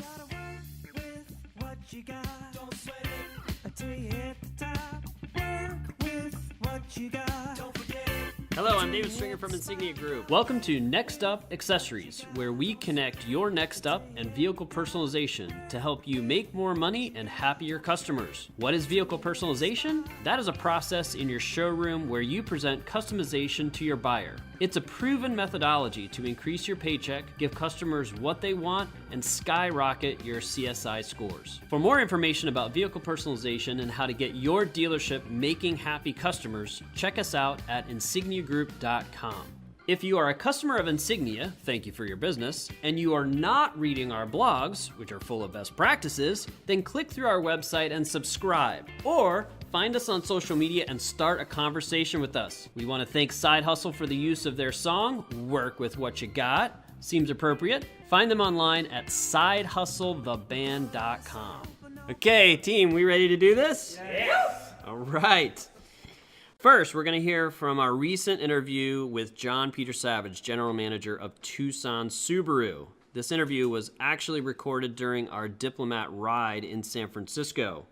gotta work with what you got. Don't sweat it until you hit the top. Work with what you got. Don't forget it. Hello, I'm David Stringer from Insignia Group. Welcome to Next Up Accessories, where we connect your next up and vehicle personalization to help you make more money and happier customers. What is vehicle personalization? That is a process in your showroom where you present customization to your buyer. It's a proven methodology to increase your paycheck, give customers what they want, and skyrocket your CSI scores. For more information about vehicle personalization and how to get your dealership making happy customers, check us out at insigniagroup.com. If you are a customer of Insignia, thank you for your business, and you are not reading our blogs, which are full of best practices, then click through our website and subscribe, or find us on social media and start a conversation with us. We want to thank Side Hustle for the use of their song, Work With What You Got. Seems appropriate. Find them online at sidehustletheband.com. Okay, team, we ready to do this? Yes! All right. First, we're going to hear from our recent interview with John Petersavage, General Manager of Tucson Subaru. This interview was actually recorded during our DiplomatRide in San Francisco.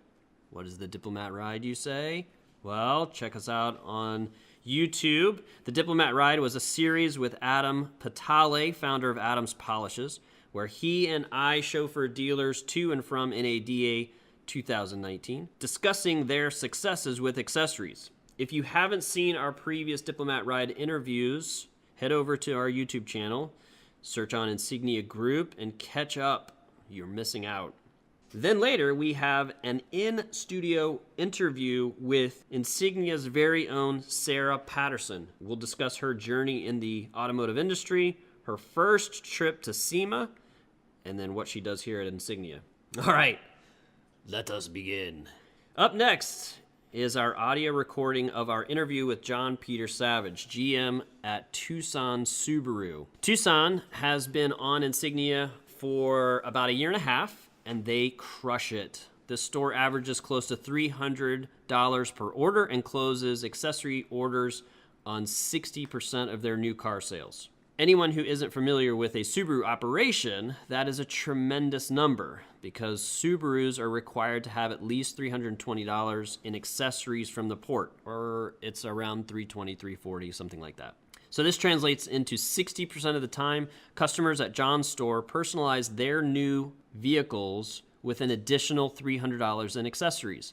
What is the DiplomatRide, you say? Well, check us out on YouTube. The DiplomatRide was a series with Adam Patale, founder of Adam's Polishes, where he and I chauffeured dealers to and from NADA 2019, discussing their successes with accessories. If you haven't seen our previous DiplomatRide interviews, head over to our YouTube channel, search on Insignia Group, and catch up. You're missing out. Then later, we have an in-studio interview with Insignia's very own Sarah Patterson. We'll discuss her journey in the automotive industry, her first trip to SEMA, and then what she does here at Insignia. All right, let us begin. Up next is our audio recording of our interview with John Petersavage, GM at Tucson Subaru. Tucson has been on Insignia for about a year and a half, and they crush it. This store averages close to $300 per order and closes accessory orders on 60% of their new car sales. Anyone who isn't familiar with a Subaru operation, that is a tremendous number because Subarus are required to have at least $320 in accessories from the port, or it's around $320, $340, something like that. So this translates into 60% of the time, customers at John's store personalize their new vehicles with an additional $300 in accessories.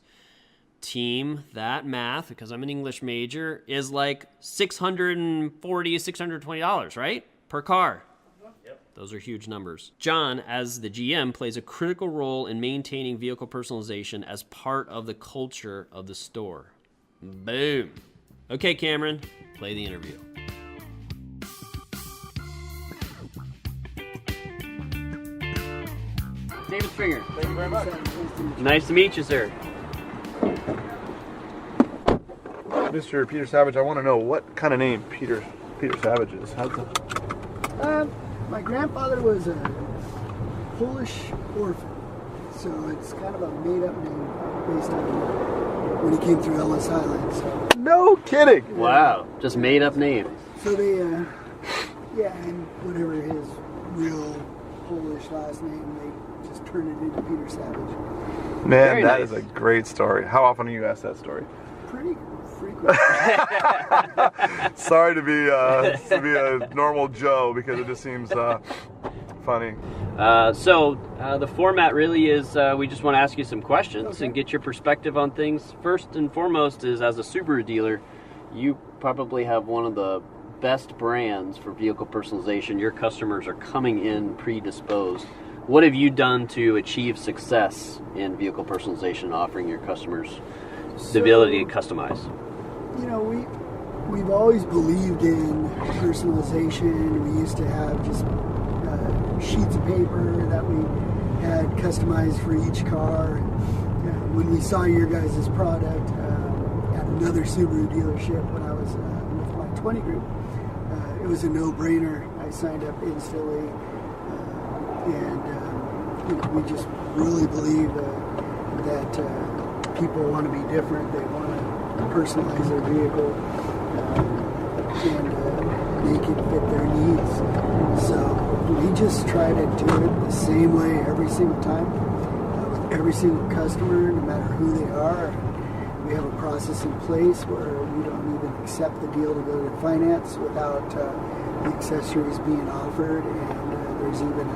Team, that math, because I'm an English major, is like $640, $620, right? Per car. Yep. Those are huge numbers. John, as the GM, plays a critical role in maintaining vehicle personalization as part of the culture of the store. Boom. Okay, Cameron, play the interview. David Stringer. Thank you very much. Nice to meet you, sir. Mr. Petersavage, I want to know what kind of name Peter Savage is. How's that? My grandfather was a Polish orphan, so it's kind of a made-up name based on when he came through Ellis Island. So. No kidding! Wow, just made-up name. So they, and whatever his real Polish last name, they just turned it into Petersavage. Man, Very that nice. is a great story. How often are you asked that story? Pretty frequent. Sorry to be a normal Joe because it just seems funny. So the format really is we just want to ask you some questions and get your perspective on things. First and foremost is, as a Subaru dealer, you probably have one of the best brands for vehicle personalization. Your customers are coming in predisposed. What have you done to achieve success in vehicle personalization, offering your customers the ability to customize? You know, we've always believed in personalization. We used to have just sheets of paper that we had customized for each car. When we saw your guys' product at another Subaru dealership when I was with my 20 group, it was a no-brainer. I signed up instantly, and we just really believe that people want to be different. They want to personalize their vehicle and make it fit their needs. So we just try to do it the same way every single time with every single customer, no matter who they are. We have a process in place where we don't even accept the deal to go to finance without the accessories being offered, and there's even if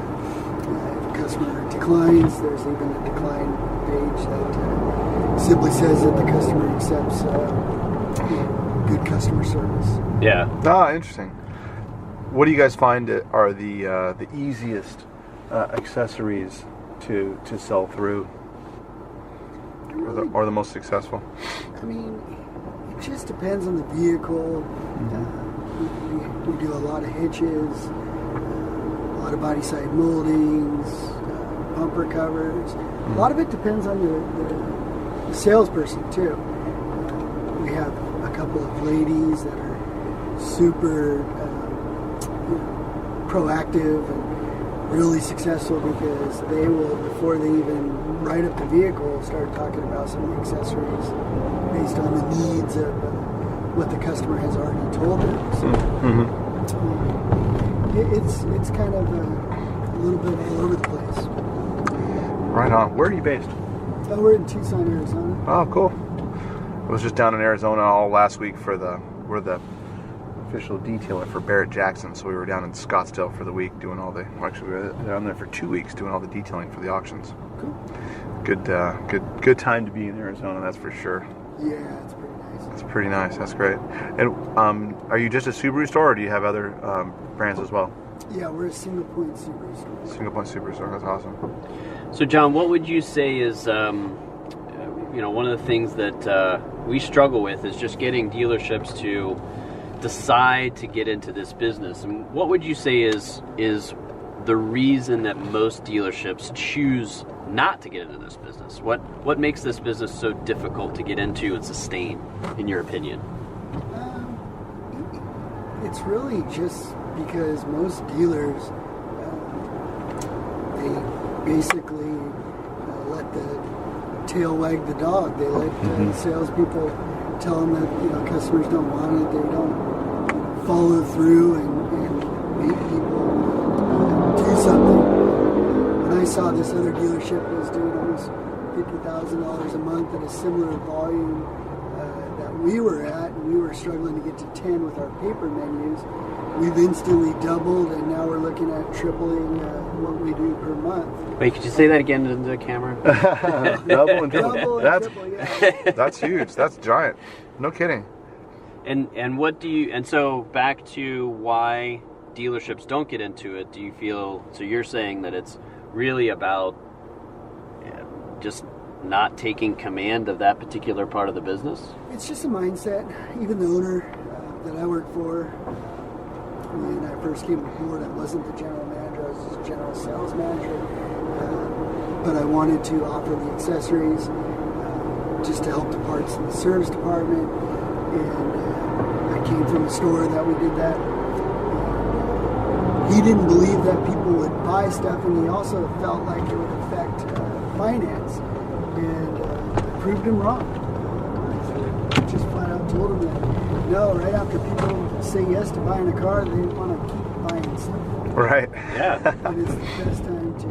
a customer declines, there's even a decline page that simply says that the customer accepts good customer service. Yeah. Ah, interesting. What do you guys find are the easiest accessories to sell through, or the most successful? I mean, it just depends on the vehicle. We do a lot of hitches, a lot of body side moldings, bumper covers. A lot of it depends on the salesperson too. We have a couple of ladies that are super proactive and really successful, because they will, before they even write up the vehicle, start talking about some of the accessories based on the needs of what the customer has already told them. So it's kind of a little bit all over the place. Right on. Where are you based? Oh, we're in Tucson, Arizona. Oh, cool. I was just down in Arizona all last week we're the official detailer for Barrett Jackson, so we were down in Scottsdale for the week doing all the, actually we were down there for 2 weeks doing all the detailing for the auctions. Cool. Good time to be in Arizona, that's for sure. Yeah, it's pretty nice. It's pretty nice, that's great. And are you just a Subaru store, or do you have other brands as well? Yeah, we're a single point Subaru store. Single point Subaru store, that's awesome. So, John, what would you say is, one of the things that we struggle with is just getting dealerships to decide to get into this business? And what would you say is the reason that most dealerships choose not to get into this business? What makes this business so difficult to get into and sustain, in your opinion? It's really just because most dealers they basically let the tail wag the dog. They let salespeople tell them that customers don't want it. They don't follow through and make people do something. When I saw this other dealership was doing almost $50,000 a month at a similar volume that we were at, and we were struggling to get to 10 with our paper menus, we've instantly doubled, and now we're looking at tripling what we do per month. Wait, could you say that again into the camera? Double and triple. Double and triple, yeah. That's huge. That's giant. No kidding. And what do you, and so back to why dealerships don't get into it, do you feel, so you're saying that it's really about just not taking command of that particular part of the business? It's just a mindset. Even the owner that I work for, when I first came aboard, I wasn't the general manager, I was just general sales manager. But I wanted to offer the accessories just to help the parts in the service department. And I came from a store that we did that. He didn't believe that people would buy stuff, and he also felt like it would affect finance. And I proved him wrong. I just flat out told him that, no, right after people say yes to buying a car, they want to keep buying stuff. Right. Yeah. And it's the best time to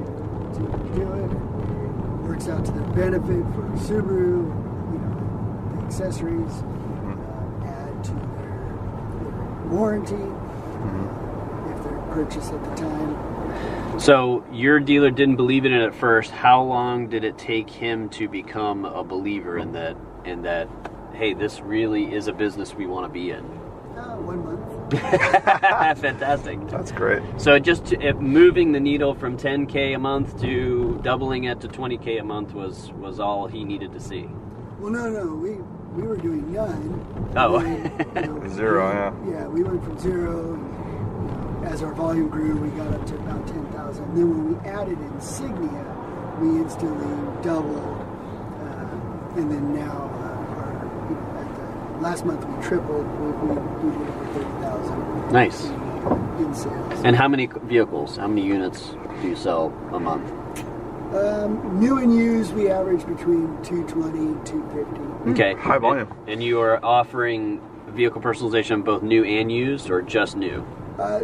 do it. It works out to their benefit for Subaru. The accessories add to their warranty if they're purchased at the time. So your dealer didn't believe in it at first. How long did it take him to become a believer in that, hey, this really is a business we want to be in? 1 month. Fantastic. That's great. So just moving the needle from $10K a month to doubling it to $20K a month was all he needed to see. Well, no, we were doing none. Oh. Zero, Yeah, we went from zero. And, as our volume grew, we got up to about 10,000. And then when we added Insignia, we instantly doubled. And then now, last month we tripled. We did over 30,000. Nice. In sales. And how many vehicles, how many units do you sell a month? New and used, we average between 220 and 250. Okay. High volume. And you are offering vehicle personalization both new and used, or just new?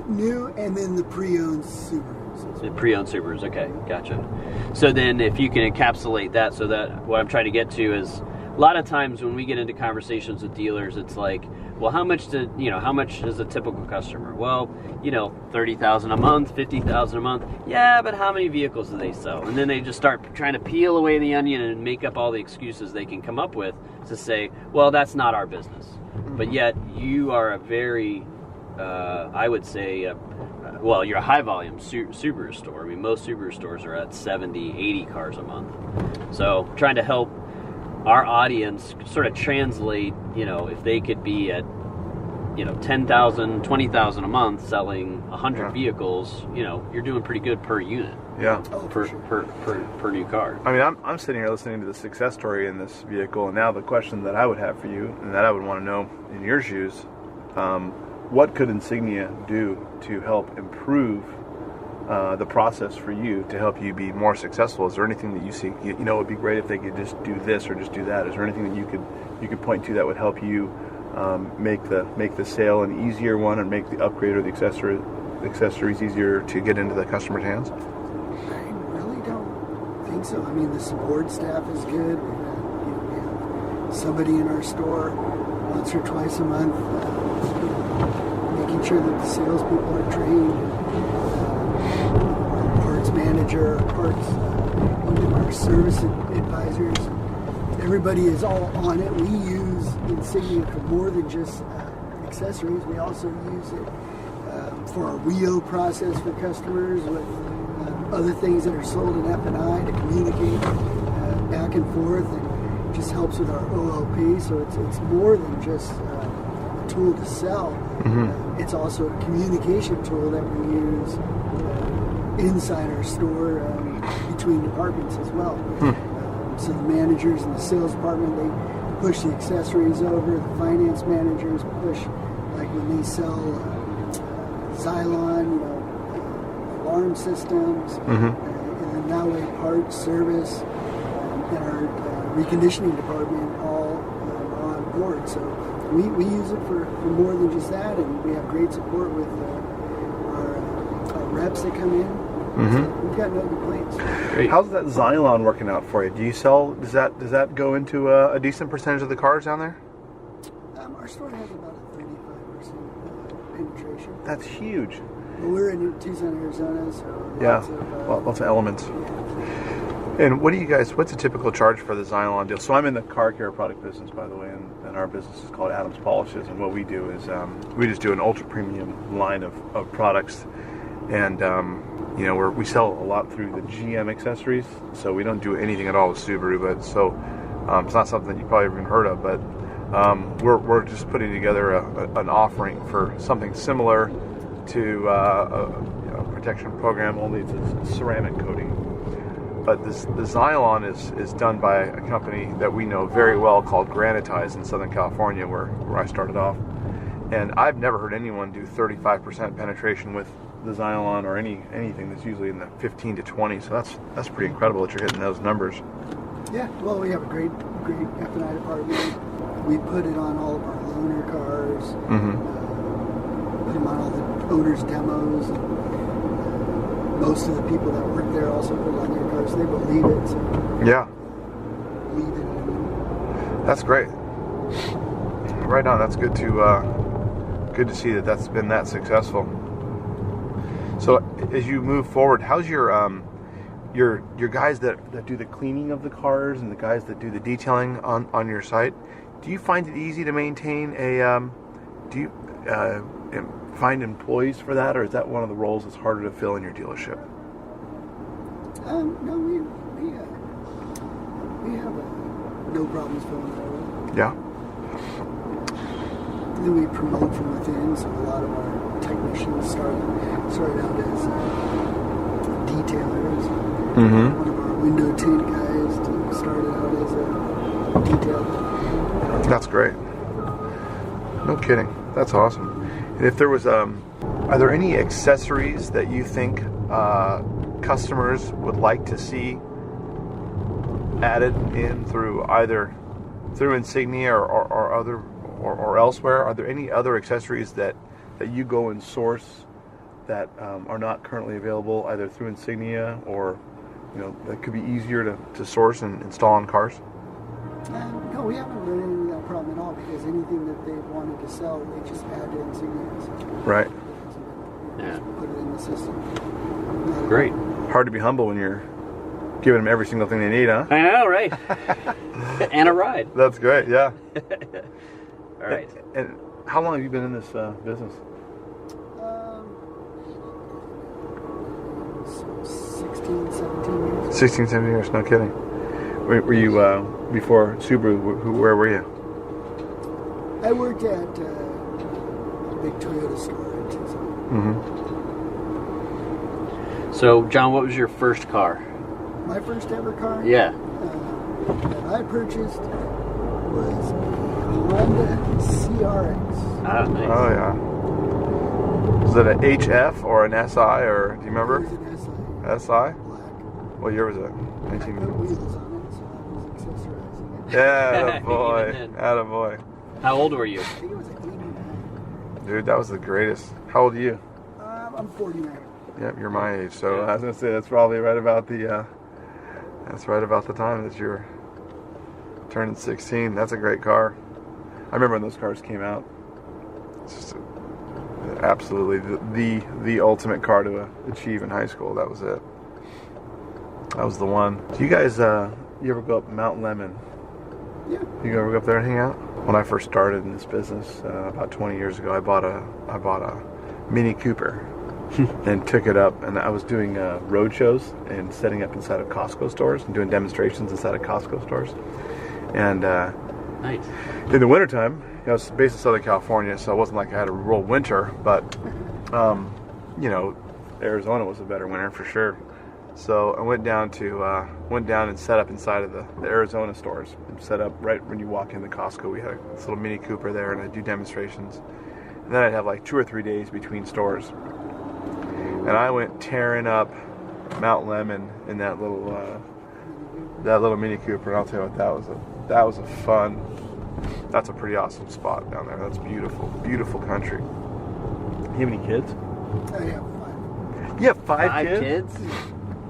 New, and then the pre-owned Subarus. The pre-owned Subarus, okay, gotcha. So then if you can encapsulate that, so that what I'm trying to get to is, a lot of times when we get into conversations with dealers, it's like, well, how much is a typical customer? Well, 30,000 a month, 50,000 a month. Yeah, but how many vehicles do they sell? And then they just start trying to peel away the onion and make up all the excuses they can come up with to say, well, that's not our business. But yet you are a very, I would say, well, you're a high volume Subaru store. I mean, most Subaru stores are at 70, 80 cars a month. So trying to help our audience sort of translate, if they could be at, 10,000, 20,000 a month selling 100 vehicles, you're doing pretty good per unit. Yeah. Per new car. I mean, I'm sitting here listening to the success story in this vehicle, and now the question that I would have for you, and that I would want to know in your shoes, what could Insignia do to help improve the process for you to help you be more successful? Is there anything that you see, it would be great if they could just do this or just do that? Is there anything that you could point to that would help you make the sale an easier one and make the upgrade or the accessories easier to get into the customer's hands? I really don't think so. I mean, the support staff is good. We have somebody in our store once or twice a month, making sure that the salespeople are trained. Our parts manager, even our service advisors, everybody is all on it. We use Insignia for more than just accessories. We also use it for our WIO process for customers with other things that are sold in F&I to communicate back and forth, and it just helps with our OLP. So it's more than just a tool to sell. It's also a communication tool that we use inside our store between departments as well. So the managers in the sales department, they push the accessories over. The finance managers push, like when they sell Xylon, alarm systems, and then that way parts, service, and our reconditioning department all are on board. So we use it for more than just that, and we have great support with our reps that come in. So we've got no complaints. Great. How's that Xylon working out for you? Do you sell? Does that go into a decent percentage of the cars down there? Our store has about a 35% penetration. That's huge. But we're in Tucson, Arizona, so lots of elements. Yeah. And what's a typical charge for the Xylon deal? So I'm in the car care product business, by the way, and our business is called Adams Polishes, and what we do is we just do an ultra premium line of products, and we sell a lot through the GM accessories, so we don't do anything at all with Subaru, but so it's not something that you probably even heard of, but we're just putting together an offering for something similar to a protection program, only it's a ceramic coating. But the Xylon is done by a company that we know very well called Granitize in Southern California, where I started off. And I've never heard anyone do 35% penetration with the Xylon or anything that's usually in the 15 to 20. So that's pretty incredible that you're hitting those numbers. Yeah, well, we have a great F&I department. We put it on all of our loaner cars. Put them on all the owners' demos. Most of the people that work there also put it on their cars. They believe it. So Yeah. Believe it. That's great. Right on. That's good to see that's been that successful. So as you move forward, how's your guys that do the cleaning of the cars and the guys that do the detailing on your site? Do you find it easy to maintain do you find employees for that, or is that one of the roles that's harder to fill in your dealership? No, we have no problems filling that role. Yeah. Then we promote from within, so a lot of our technicians started out as detailers. One of our window tint guys started out as a detailer. That's great. No kidding. That's awesome. And if there was, are there any accessories that you think customers would like to see added in through Insignia or elsewhere? Are there any other accessories that that you go and source that are not currently available either through Insignia or, that could be easier to source and install on cars? No, we haven't run into that problem at all because anything that they wanted to sell, they just add to Insignia. Right. Yeah. Put it in the system. Great. Hard to be humble when you're giving them every single thing they need, huh? I know, right? And a ride. That's great, yeah. All right. And how long have you been in this business? 16, 17 years. 16, 17 years, no kidding. Were you, before Subaru, where were you? I worked at a big Toyota store in Tucson. Mm-hmm. So, John, what was your first car? My first ever car Yeah. that I purchased was a Honda CRX. Ah, nice. Oh, yeah. Was it an HF or an SI, or do you It remember? was an SI. SI? Black. What year was it? I put 19... wheels on it, so I was accessorizing it. Yeah, attaboy. Even then. Attaboy. How old were you? I think it was like 89. Dude, that was the greatest. How old are you? I'm 49. Yep, you're my age. So Yeah. I was gonna say that's probably right about the time that you're turning 16. That's a great car. I remember when those cars came out. It's just absolutely the ultimate car to achieve in high school. That was it. That was the one. Do you guys you ever go up Mount Lemon? Yeah. You ever go up there and hang out? When I first started in this business about 20 years ago, I bought a Mini Cooper and took it up, and I was doing road shows and setting up inside of Costco stores and doing demonstrations inside of Costco stores. And Nice. in the wintertime, I was based in Southern California, so it wasn't like I had a real winter, but Arizona was a better winter for sure. So I went down and set up inside of the Arizona stores. And set up right when you walk into Costco. We had this little Mini Cooper there, and I'd do demonstrations. And then I'd have like 2 or 3 days between stores. And I went tearing up Mount Lemon in that little Mini Cooper. And I'll tell you what, that's a pretty awesome spot down there. That's beautiful, beautiful country. You have any kids? I have 5. You have 5 5 kids?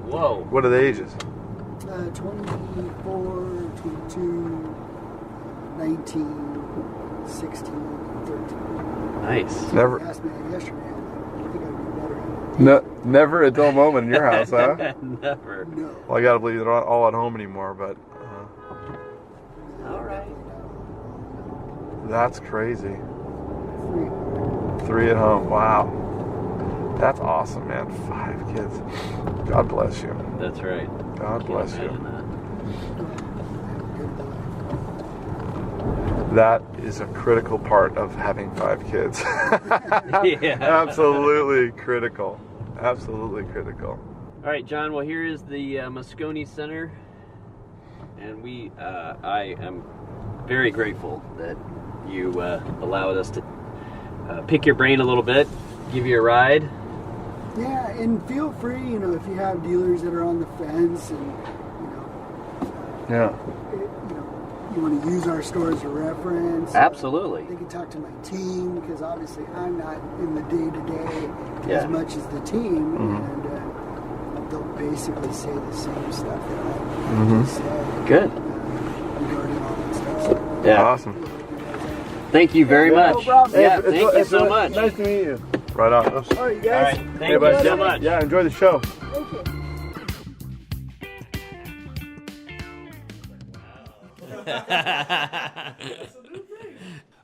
Whoa. What are the ages? 24, 22, 19, 16, 13. Nice. Never. You asked me that yesterday. I think I'd be better at it. No, never a dull moment in your house, huh? Never. No. Well, I gotta believe they're not all at home anymore, but All right. that's crazy. 3. 3 at home. Wow. That's awesome, man. 5 kids. God bless you. That's right. God bless you. Imagine That is a critical part of having 5 kids. that. Yeah. Absolutely critical. Absolutely critical. All right, John. Well, here is the Moscone Center, and I am very grateful that you allowed us to pick your brain a little bit, give you a ride. Yeah, and feel free, if you have dealers that are on the fence and, Yeah. you want to use our store as a reference. Absolutely. They can talk to my team because obviously I'm not in the day-to-day Yeah. as much as the team. Mhm. And they'll basically say the same stuff that I Mhm. just said Good. regarding all that stuff. So, Yeah. Awesome. Thank you very Yeah, no much. problem. Yeah, thank you so much. Nice to meet you. Right on. all right, you All guys. right. Thank Hey, you bud. so much. Yeah, enjoy the show. Thank you.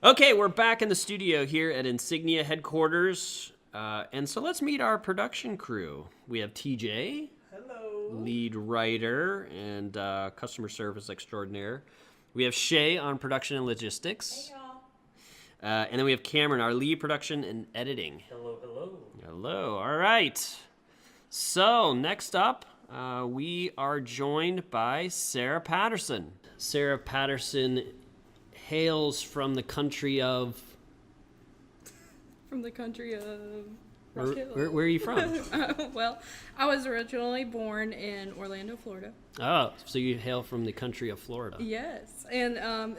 Okay, we're back in the studio here at Insignia headquarters. And so let's meet our production crew. We have TJ, lead writer and customer service extraordinaire. We have Shay on production and logistics. And then we have Cameron, our lead production and editing. Hello. All right. So next up, we are joined by Sarah Patterson. Sarah Patterson hails from the country of... From the country of Where are you from? Well, I was originally born in Orlando, Florida. Oh, so you hail from the country of Florida. Yes. And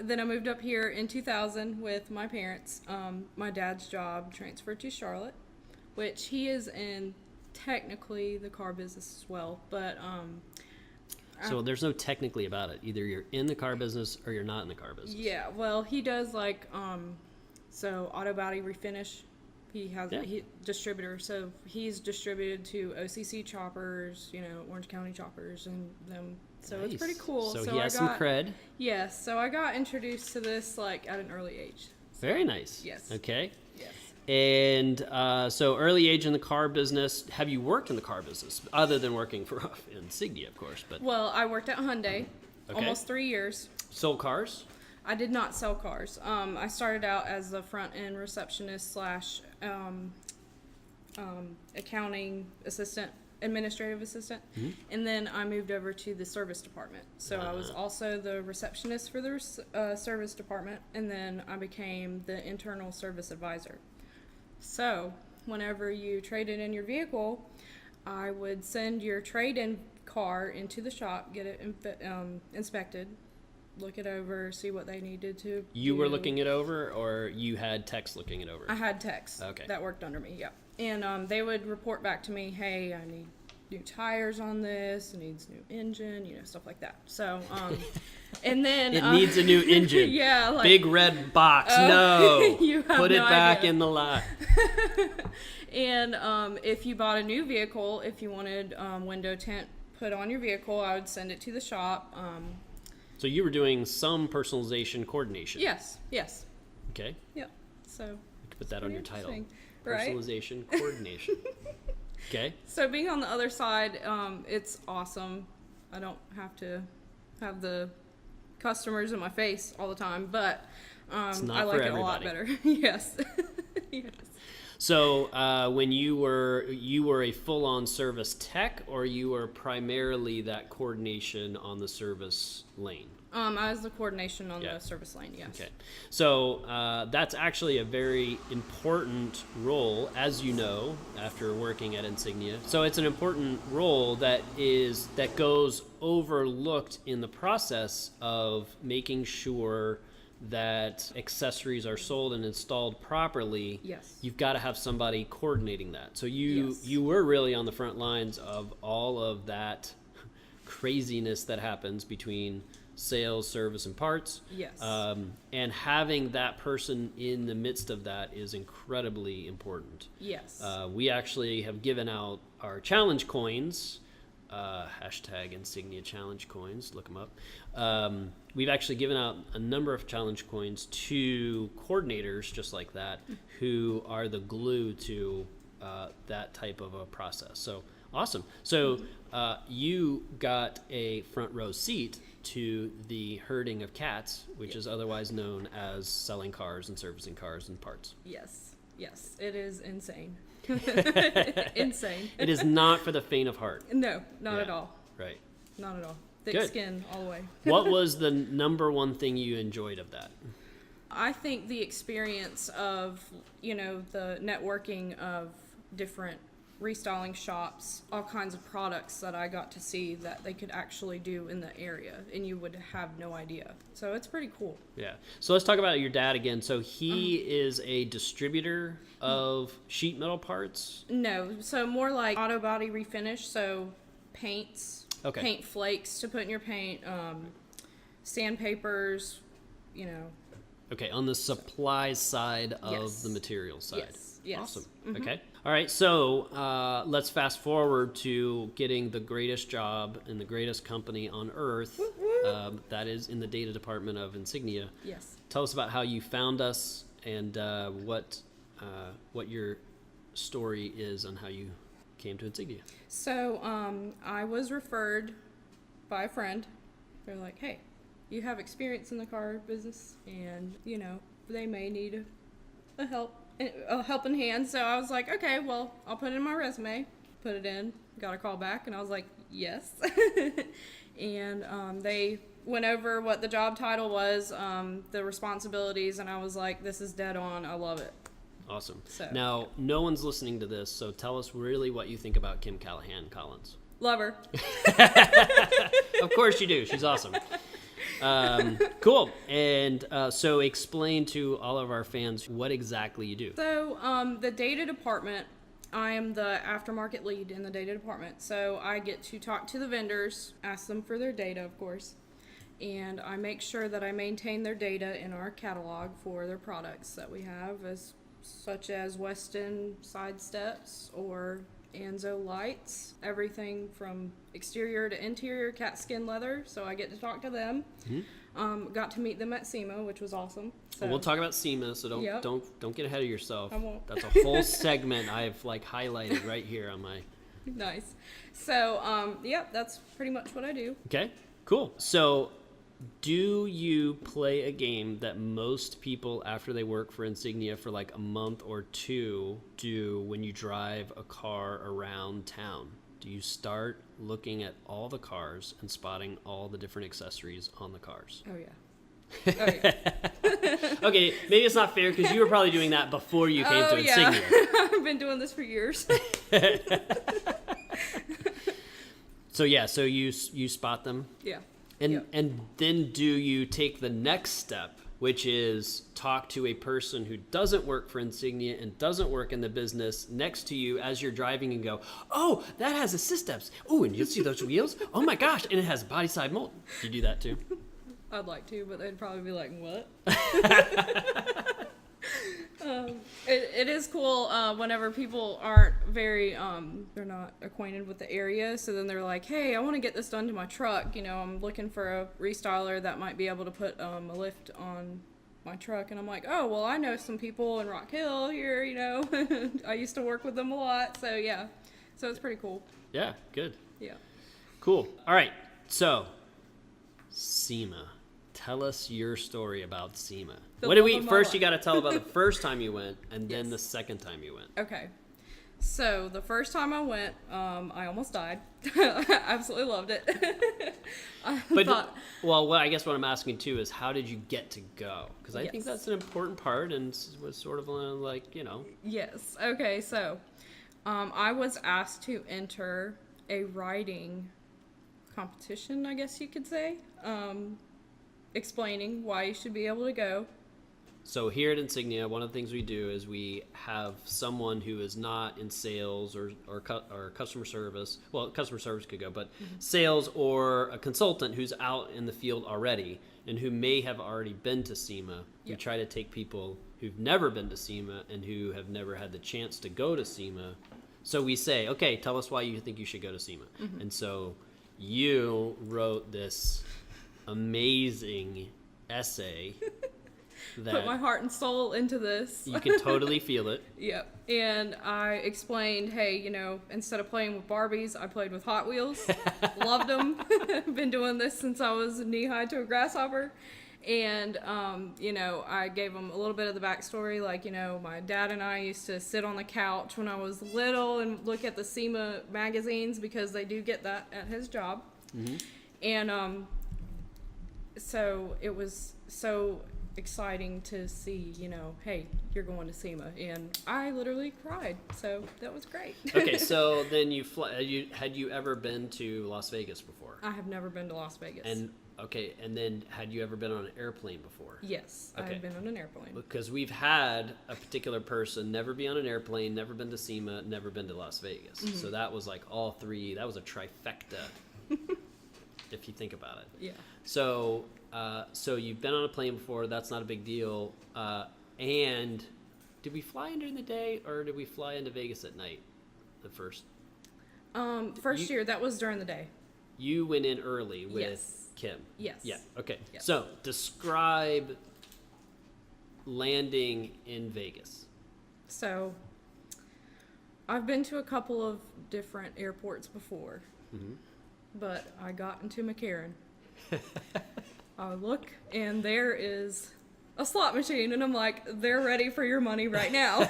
then I moved up here in 2000 with my parents. My dad's job transferred to Charlotte, which he is in technically the car business as well. But so there's no technically about it. Either you're in the car business or you're not in the car business. yeah, well, he does like so auto body refinish. He has a distributor, so he's distributed to OCC choppers, Orange County choppers, and them. So Nice. it's pretty cool. So he has some cred. Yes, so I got introduced to this like at an early age. Very nice. Yes. Okay. Yes. And so early age in the car business. Have you worked in the car business other than working for Insignia, of course? But Well, I worked at Hyundai almost 3 years. sold cars. I did not sell cars. I started out as the front end receptionist / accounting assistant, administrative assistant, and then I moved over to the service department. So I was also the receptionist for the service department, and then I became the internal service advisor. So whenever you traded in your vehicle, I would send your trade-in car into the shop, get it inspected, look it over, see what they needed to You do. were looking it over, or you had techs looking it over? I had techs Okay. that worked under me, yeah. And they would report back to me, hey, I need new tires on this, it needs new engine, stuff like that. So, and then... It needs a new engine. Yeah, like... Big red box. No. You have Put it no back idea. in the lot. And if you bought a new vehicle, if you wanted window tint put on your vehicle, I would send it to the shop. So you were doing some personalization coordination. Yes. Okay. Yeah. So... You could put that on your title. interesting, right? Personalization coordination. Okay. So being on the other side, it's awesome. I don't have to have the customers in my face all the time, but It's not I like for it a lot everybody. better. Yes. Yes. So when you were a full-on service tech, or you were primarily that coordination on the service lane? I was the coordination on Yeah. the service lane, yes. Okay. So that's actually a very important role, as you know, after working at Insignia. So it's an important role that goes overlooked in the process of making sure that accessories are sold and installed properly. Yes. You've got to have somebody coordinating that. So you Yes. were really on the front lines of all of that craziness that happens between sales, service, and parts. Yes. And having that person in the midst of that is incredibly important. Yes. We actually have given out our challenge coins, hashtag Insignia challenge coins, look them up. We've actually given out a number of challenge coins to coordinators just like that, who are the glue to that type of a process. So awesome. So you got a front row seat to the herding of cats, which is otherwise known as selling cars and servicing cars and parts. Yes. It is insane. Insane. It is not for the faint of heart. No, not Yeah. at all. Right. Not at all. Thick Good. skin all the way. What was the number one thing you enjoyed of that? I think the experience of, the networking of different restyling shops, all kinds of products that I got to see that they could actually do in the area, and you would have no idea. So it's pretty cool. Yeah. So let's talk about your dad again. So he is a distributor of sheet metal parts. No, so more like auto body refinish, so paints, Okay. paint flakes to put in your paint, sandpapers, Okay, on the supply side of Yes. the material side. Yes. Awesome. Okay. All right. So let's fast forward to getting the greatest job in the greatest company on earth. That is in the data department of Insignia. Yes. Tell us about how you found us and what your story is on how you came to Insignia. So I was referred by a friend. They're like, hey, you have experience in the car business, and they may need a helping hand. So I was like, okay, well, I'll put it in my resume. Put it in, got a call back, and I was like, yes. And they went over what the job title was, the responsibilities, and I was like, this is dead on. I love it. Awesome. So- Now, no one's listening to this, so tell us really what you think about Kim Callahan Collins. Love her. Of course you do. She's awesome. Cool. And so explain to all of our fans what exactly you do. So, the data department, I am the aftermarket lead in the data department. So I get to talk to the vendors, ask them for their data, of course, and I make sure that I maintain their data in our catalog for their products that we have, such as Weston side steps or Anzo lights, everything from exterior to interior, cat skin leather. So I get to talk to them. Got to meet them at SEMA, which was awesome. So, We'll talk about SEMA, so Yep. don't get ahead of yourself. I won't. That's a whole segment I've like highlighted right here on my. Nice. So, yep, that's pretty much what I do. Okay, cool. So, do you play a game that most people after they work for Insignia for like a month or two do when you drive a car around town? Do you start looking at all the cars and spotting all the different accessories on the cars? Oh, yeah. Oh, yeah. Okay, maybe it's not fair because you were probably doing that before you came to Insignia. I've been doing this for years. So yeah, so you spot them. Yeah. And Yep. and then do you take the next step, which is talk to a person who doesn't work for Insignia and doesn't work in the business next to you as you're driving and go, oh, that has assist steps. Oh, and you see those wheels? Oh my gosh, and it has body side mold. Do you do that too? I'd like to, but they'd probably be like, what? It is cool whenever people aren't very, they're not acquainted with the area. So then they're like, hey, I want to get this done to my truck. You know, I'm looking for a restyler that might be able to put a lift on my truck. And I'm like, oh, well, I know some people in Rock Hill here, you know. I used to work with them a lot. So, yeah. So it's pretty cool. Yeah, good. Yeah. Cool. All right, so SEMA. Tell us your story about SEMA. The What did love we of my first? life. You got to tell about the first time you went, and then Yes. the second time you went. Okay. So the first time I went, I almost died. I absolutely loved it. I But thought, well, I guess what I'm asking too is how did you get to go? Because I think Yes. that's an important part, and was sort of like yes. Okay. So, I was asked to enter a riding competition, I guess you could say, explaining why you should be able to go. So here at Insignia, one of the things we do is we have someone who is not in sales or customer service. Well, customer service could go, but sales or a consultant who's out in the field already and who may have already been to SEMA. We Yep. try to take people who've never been to SEMA and who have never had the chance to go to SEMA. So we say, okay, tell us why you think you should go to SEMA. And so you wrote this amazing essay that Put my heart and soul into this. you can totally feel it. Yep. And I explained, hey, you know, instead of playing with Barbies, I played with Hot Wheels. Loved them. Been doing this since I was knee-high to a grasshopper. And, you know, I gave them a little bit of the backstory. Like, you know, my dad and I used to sit on the couch when I was little and look at the SEMA magazines because they do get that at his job. And so it was so exciting to see, you know, hey, you're going to SEMA. And I literally cried. So that was great. Okay, so then had you ever been to Las Vegas before? I have never been to Las Vegas. And then had you ever been on an airplane before? Yes, Okay. I've been on an airplane. Because we've had a particular person never be on an airplane, never been to SEMA, never been to Las Vegas. So that was like all three. That was a trifecta, if you think about it. Yeah. So, so you've been on a plane before. That's not a big deal. And did we fly in during the day or did we fly into Vegas at night? The first. First year, that was during the day. You went in early with Yes. Kim. Yes. Yeah. Okay. Yep. So describe landing in Vegas. So I've been to a couple of different airports before, but I got into McCarran. I look and there is a slot machine and I'm like, they're ready for your money right now.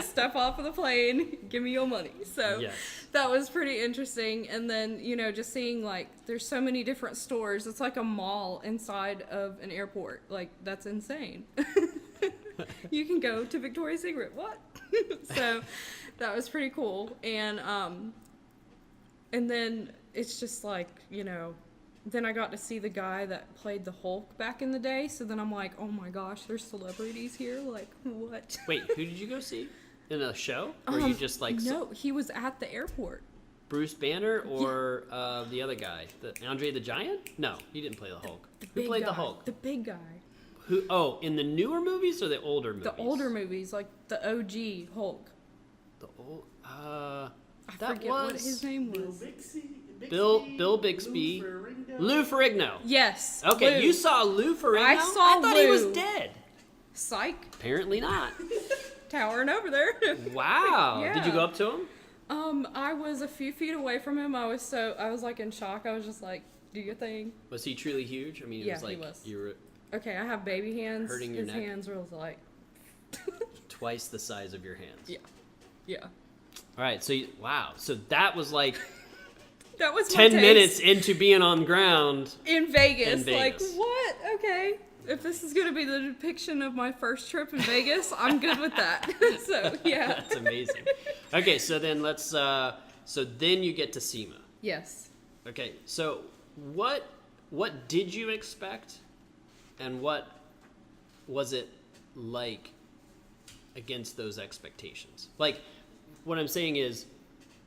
Step off of the plane, give me your money. So Yes. that was pretty interesting. And then, you know, just seeing like there's so many different stores. It's like a mall inside of an airport. Like that's insane. You can go to Victoria's Secret. What? So that was pretty cool. And then it's just like, you know, then I got to see the guy that played the Hulk back in the day. So then I'm like, oh my gosh, there's celebrities here. Like, what? Wait, who did you go see? In a show? Or you just like... No, he was at the airport. Bruce Banner or the other guy? Andre the Giant? No, he didn't play the Hulk. Who played the Hulk? The big guy. Who? Oh, in the newer movies or the older movies? The older movies, like the OG Hulk. The old... I forget what his name was. Bill Bixby. Lou Ferrigno. Yes. Okay, Lou. you saw Lou Ferrigno? I saw I thought he was Lou. dead. Psych. Apparently not. Towering over there. Wow. Yeah. Did you go up to him? I was a few feet away from him. I was like in shock. I was just like, do your thing. Was he truly huge? I mean, it Yeah, was like he was. you were Okay, I have baby hands. Hurting your His neck? hands were like, twice the size of your hands. yeah. Yeah. All right, so wow. So that was like That was my 10 taste minutes into being on the ground. in Vegas. In Vegas. Like, what? Okay. If this is going to be the depiction of my first trip in Vegas, I'm good with that. So, yeah. That's amazing. Okay, so then let's so then you get to SEMA. Yes. Okay, so what did you expect, and what was it like against those expectations? Like, what I'm saying is,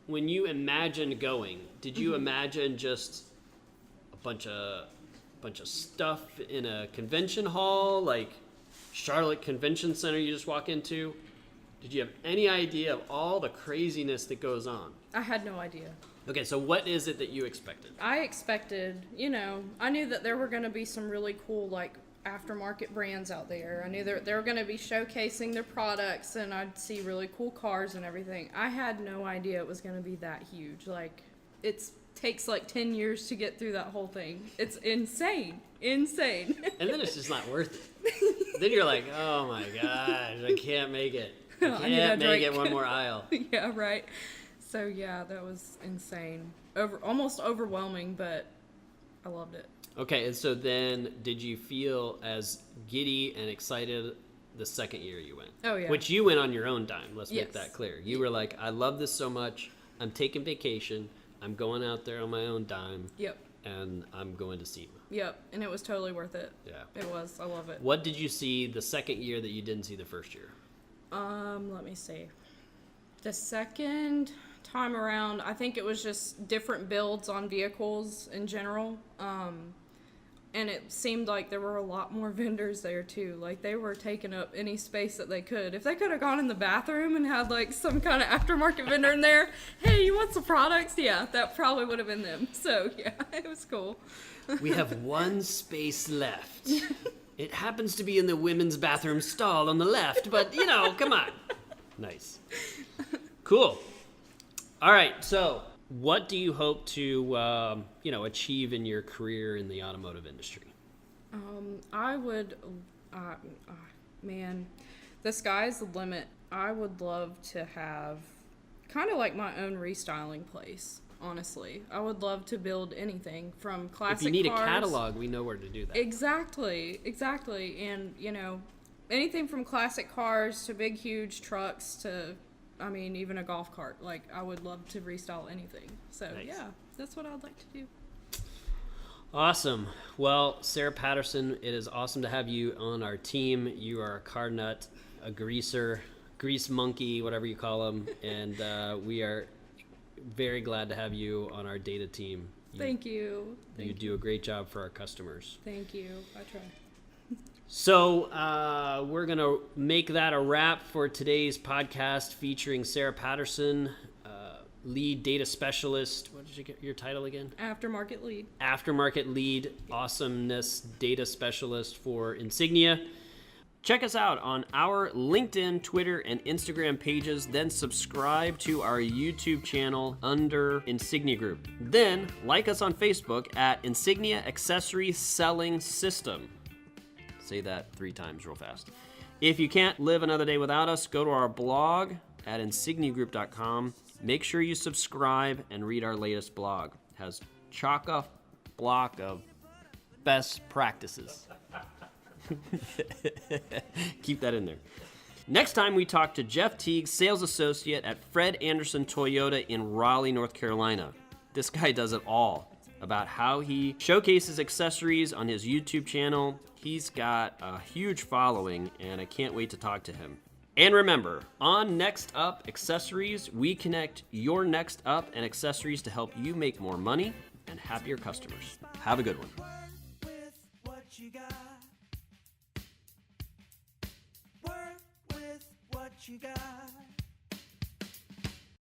when you imagined going, did you imagine just a bunch of stuff in a convention hall, like Charlotte Convention Center you just walk into? Did you have any idea of all the craziness that goes on? I had no idea. Okay, so what is it that you expected? I expected, you know, I knew that there were going to be some really cool, like, aftermarket brands out there. I knew they were going to be showcasing their products, and I'd see really cool cars and everything. I had no idea it was going to be that huge. Like, it takes like 10 years to get through that whole thing. It's insane. Insane. And then it's just not worth it. Then you're like, oh my gosh, I can't make it. I need a can't make it drink. one more aisle. Yeah, right. So, yeah, that was insane. Almost overwhelming, but I loved it. Okay, and so then did you feel as giddy and excited the second year you went? Oh, yeah. Which you went on your own dime, let's Yes. make that clear. You were like, I love this so much, I'm taking vacation, I'm going out there on my own dime, Yep. and I'm going to SEMA. Yep. And it was totally worth it. Yeah. It was. I love it. What did you see the second year that you didn't see the first year? Let me see. The second time around, I think it was just different builds on vehicles in general. And it seemed like there were a lot more vendors there too. Like, they were taking up any space that they could. If they could have gone in the bathroom and had like some kind of aftermarket vendor in there, hey, you want some products? Yeah, that probably would have been them. So yeah, it was cool. We have one space left. It happens to be in the women's bathroom stall on the left, but you know, come on. Nice. Cool. All right, so what do you hope to, achieve in your career in the automotive industry? I would, man, the sky's the limit. I would love to have kind of like my own restyling place, honestly. I would love to build anything from classic cars. If you need a catalog, we know where to do that. Exactly. And, anything from classic cars to big, huge trucks to, even a golf cart. Like, I would love to restyle anything. So, Nice. yeah, that's what I'd like to do. Awesome. Well, Sarah Patterson, it is awesome to have you on our team. You are a car nut, a greaser, grease monkey, whatever you call them, and we are very glad to have you on our data team. Thank you. You do a great job for our customers. Thank you. I try. So we're going to make that a wrap for today's podcast featuring Sarah Patterson, lead data specialist. What did you get your title again? Aftermarket lead. Aftermarket lead awesomeness data specialist for Insignia. Check us out on our LinkedIn, Twitter, and Instagram pages. Then subscribe to our YouTube channel under Insignia Group. Then like us on Facebook at Insignia Accessory Selling System. Say that 3 times real fast. If you can't live another day without us, go to our blog at insigniagroup.com. Make sure you subscribe and read our latest blog. It has chock-a block of best practices. Keep that in there. Next time we talk to Jeff Teague, sales associate at Fred Anderson Toyota in Raleigh, North Carolina. This guy does it all, about how he showcases accessories on his YouTube channel. He's got a huge following, and I can't wait to talk to him. And remember, on Next Up Accessories, we connect your Next Up and accessories to help you make more money and happier customers. Have a good one. Work with what you got. Work with what you got.